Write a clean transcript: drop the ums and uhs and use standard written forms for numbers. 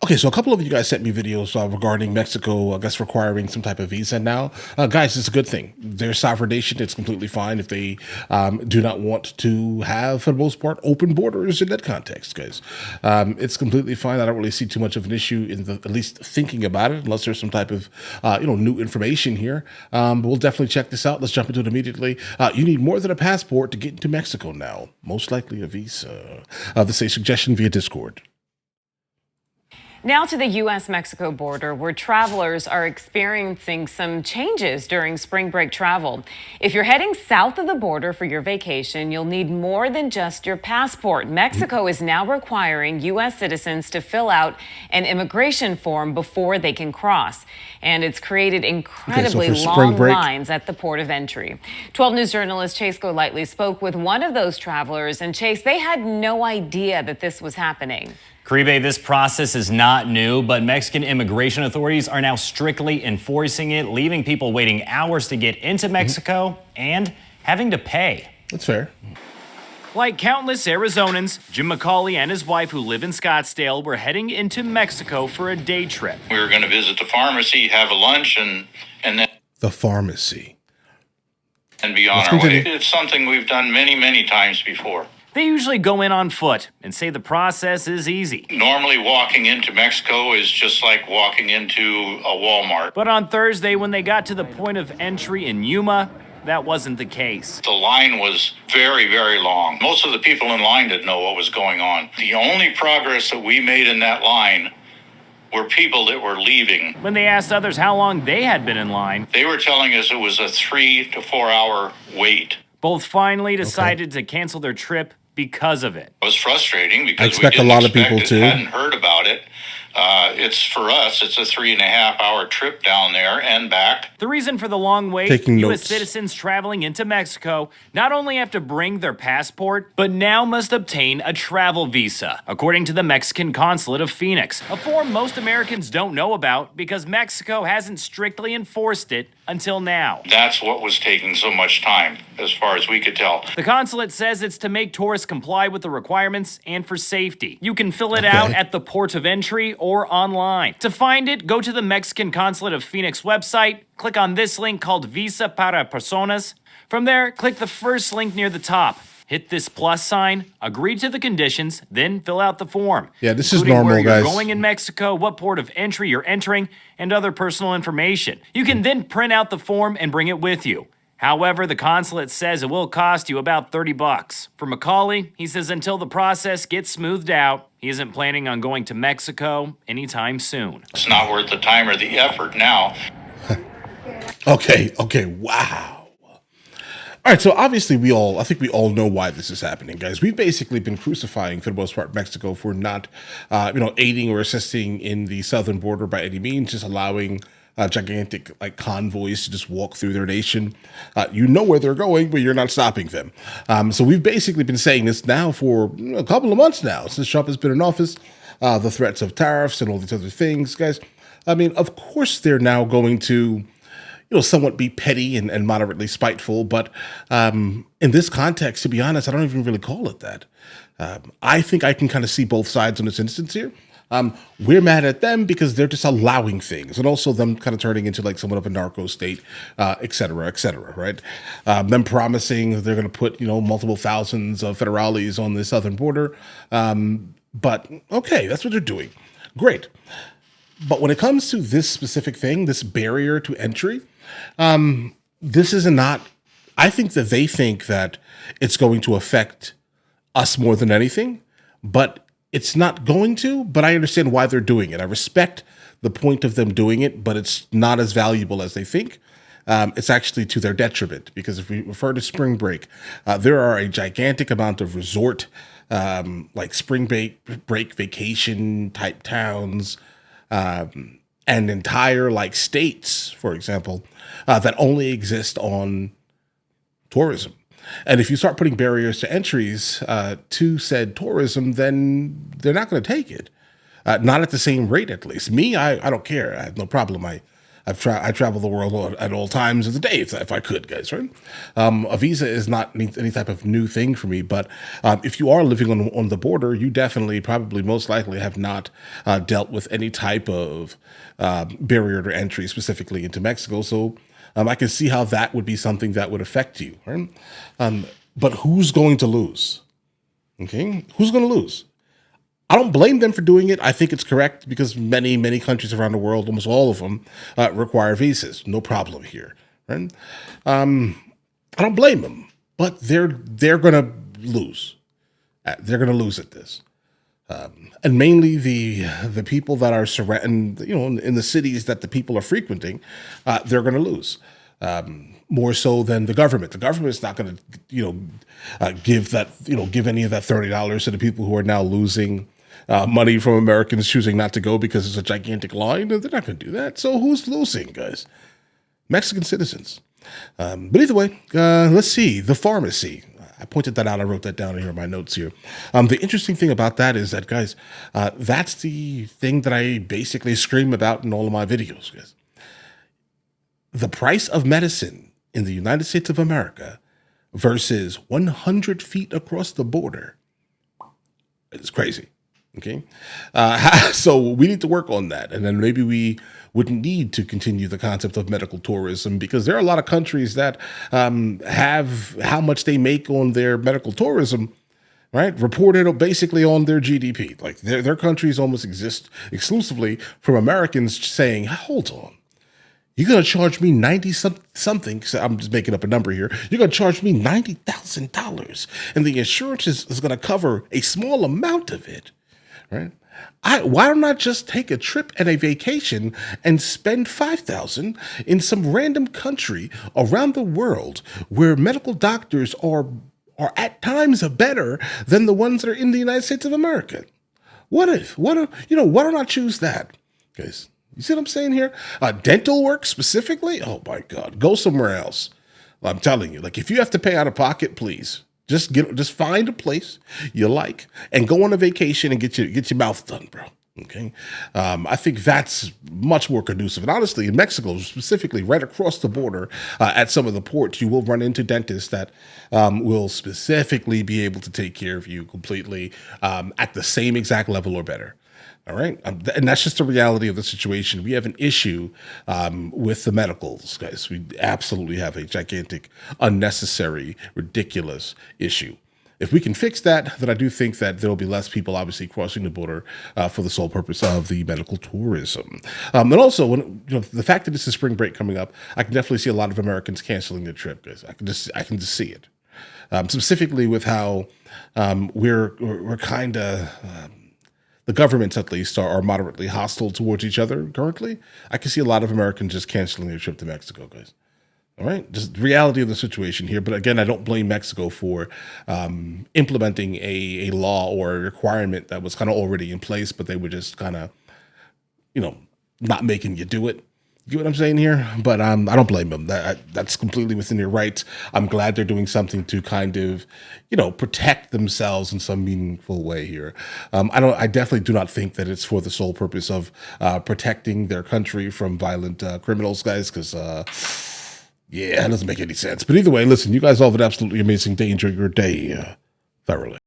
Okay, so a couple of you guys sent me videos regarding Mexico, I guess, requiring some type of visa now. Guys, it's a good thing. Their sovereign nation, it's completely fine if they do not want to have, for the most part, open borders in that context, guys. It's completely fine. I don't really see too much of an issue in at least thinking about it, unless there's some type of, new information here. But we'll definitely check this out. Let's jump into it immediately. You need more than a passport to get into Mexico now. Most likely a visa. This is a suggestion via Discord. Now to the U.S.-Mexico border, where travelers are experiencing some changes during spring break travel. If you're heading south of the border for your vacation, you'll need more than just your passport. Mexico is now requiring U.S. citizens to fill out an immigration form before they can cross. And it's created incredibly long lines at the port of entry. 12 News journalist Chase Golightly spoke with one of those travelers. And Chase, they had no idea that this was happening. Caribe, this process is not new, but Mexican immigration authorities are now strictly enforcing it, leaving people waiting hours to get into Mexico and having to pay. That's fair. Like countless Arizonans, Jim McCauley and his wife, who live in Scottsdale, were heading into Mexico for a day trip. We were going to visit the pharmacy, have a lunch, and then the pharmacy and be on our way. It's something we've done many, many times before. They usually go in on foot and say the process is easy. Normally walking into Mexico is just like walking into a Walmart. But on Thursday, when they got to the point of entry in Yuma, that wasn't the case. The line was very, very long. Most of the people in line didn't know what was going on. The only progress that we made in that line were people that were leaving. When they asked others how long they had been in line, they were telling us it was a 3 to 4 hour wait. Both finally decided to cancel their trip because of it. It was frustrating because I expect a lot of people too hadn't heard about it. It's for us, it's a 3.5 hour trip down there and back. The reason for the long wait, U.S. citizens traveling into Mexico not only have to bring their passport, but now must obtain a travel visa, according to the Mexican consulate of Phoenix, a form most Americans don't know about because Mexico hasn't strictly enforced it until now. That's what was taking so much time, as far as we could tell. The consulate says it's to make tourists comply with the requirements and for safety. You can fill it out at the port of entry or online. To find it, go to the Mexican Consulate of Phoenix website, click on this link called Visa para Personas. From there, click the first link near the top. Hit this plus sign, agree to the conditions, then fill out the form. Yeah, this is normal, where guys. You're going in Mexico, what port of entry you're entering, and other personal information. You can then print out the form and bring it with you. However, the consulate says it will cost you about $30. For McCauley, he says until the process gets smoothed out, he isn't planning on going to Mexico anytime soon. It's not worth the time or the effort now. Okay, wow. All right, so obviously I think we all know why this is happening, guys. We've basically been crucifying, for the most part, Mexico for not, aiding or assisting in the southern border by any means, just allowing gigantic convoys to just walk through their nation. You know where they're going, but you're not stopping them. So we've basically been saying this now for a couple of months now, since Trump has been in office, the threats of tariffs and all these other things, guys. I mean, of course they're now going to, somewhat be petty and moderately spiteful, but in this context, to be honest, I don't even really call it that. I think I can kind of see both sides in this instance here. We're mad at them because they're just allowing things, and also them kind of turning into somewhat of a narco state, et cetera, right? Them promising they're going to put, multiple thousands of federales on the southern border. But okay, that's what they're doing. Great. But when it comes to this specific thing, this barrier to entry, this is not, I think that they think that it's going to affect us more than anything, but it's not going to, but I understand why they're doing it. I respect the point of them doing it, but it's not as valuable as they think. It's actually to their detriment, because if we refer to spring break, there are a gigantic amount of resort, spring break vacation type towns, and entire states, for example, that only exist on tourism. And if you start putting barriers to entries to said tourism, then they're not going to take it. Not at the same rate, at least. Me, I don't care. I have no problem. I travel the world at all times of the day if I could, guys, right? A visa is not any type of new thing for me, but if you are living on the border, you definitely, probably most likely have not dealt with any type of barrier to entry specifically into Mexico. So I can see how that would be something that would affect you, right? But who's going to lose? Okay, who's going to lose? I don't blame them for doing it. I think it's correct because many countries around the world, almost all of them, require visas. No problem here, right? I don't blame them, but they're going to lose. They're going to lose at this, and mainly the people that are surrounding, in the cities that the people are frequenting, they're going to lose. More so than the government. The government is not going to, give any of that $30 to the people who are now losing money from Americans choosing not to go because it's a gigantic line. They're not going to do that. So who's losing, guys? Mexican citizens. But either way, let's see. The pharmacy. I pointed that out. I wrote that down here in my notes here. The interesting thing about that is that, guys, that's the thing that I basically scream about in all of my videos, guys. The price of medicine in the United States of America versus 100 feet across the border is crazy. Okay. So we need to work on that. And then maybe we wouldn't need to continue the concept of medical tourism, because there are a lot of countries that have how much they make on their medical tourism, right, reported basically on their GDP. Like their countries almost exist exclusively from Americans saying, hold on. You're going to charge me something. I'm just making up a number here. You're going to charge me $90,000, and the insurance is going to cover a small amount of it, right? Why don't I just take a trip and a vacation and spend $5,000 in some random country around the world where medical doctors are at times better than the ones that are in the United States of America? Why don't I choose that, guys? You see what I'm saying here? Dental work specifically? Oh my God, go somewhere else. I'm telling you, like, if you have to pay out of pocket, please just find a place you like and go on a vacation and get your mouth done, bro. Okay. I think that's much more conducive. And honestly, in Mexico, specifically right across the border, at some of the ports, you will run into dentists that will specifically be able to take care of you completely at the same exact level or better. All right. And that's just the reality of the situation. We have an issue with the medicals, guys. We absolutely have a gigantic, unnecessary, ridiculous issue. If we can fix that, then I do think that there will be less people obviously crossing the border for the sole purpose of the medical tourism. And also, the fact that this is spring break coming up, I can definitely see a lot of Americans canceling their trip, guys. I can just see it. Specifically with how we're kind of... the governments, at least, are moderately hostile towards each other currently. I can see a lot of Americans just canceling their trip to Mexico, guys. All right, just the reality of the situation here. But again, I don't blame Mexico for implementing a law or a requirement that was kind of already in place, but they were just kind of, not making you do it. You get what I'm saying here? But I don't blame them. That's completely within their rights. I'm glad they're doing something to kind of, protect themselves in some meaningful way here. I definitely do not think that it's for the sole purpose of protecting their country from violent criminals, guys, because, that doesn't make any sense. But either way, listen, you guys all have an absolutely amazing day. Enjoy your day thoroughly.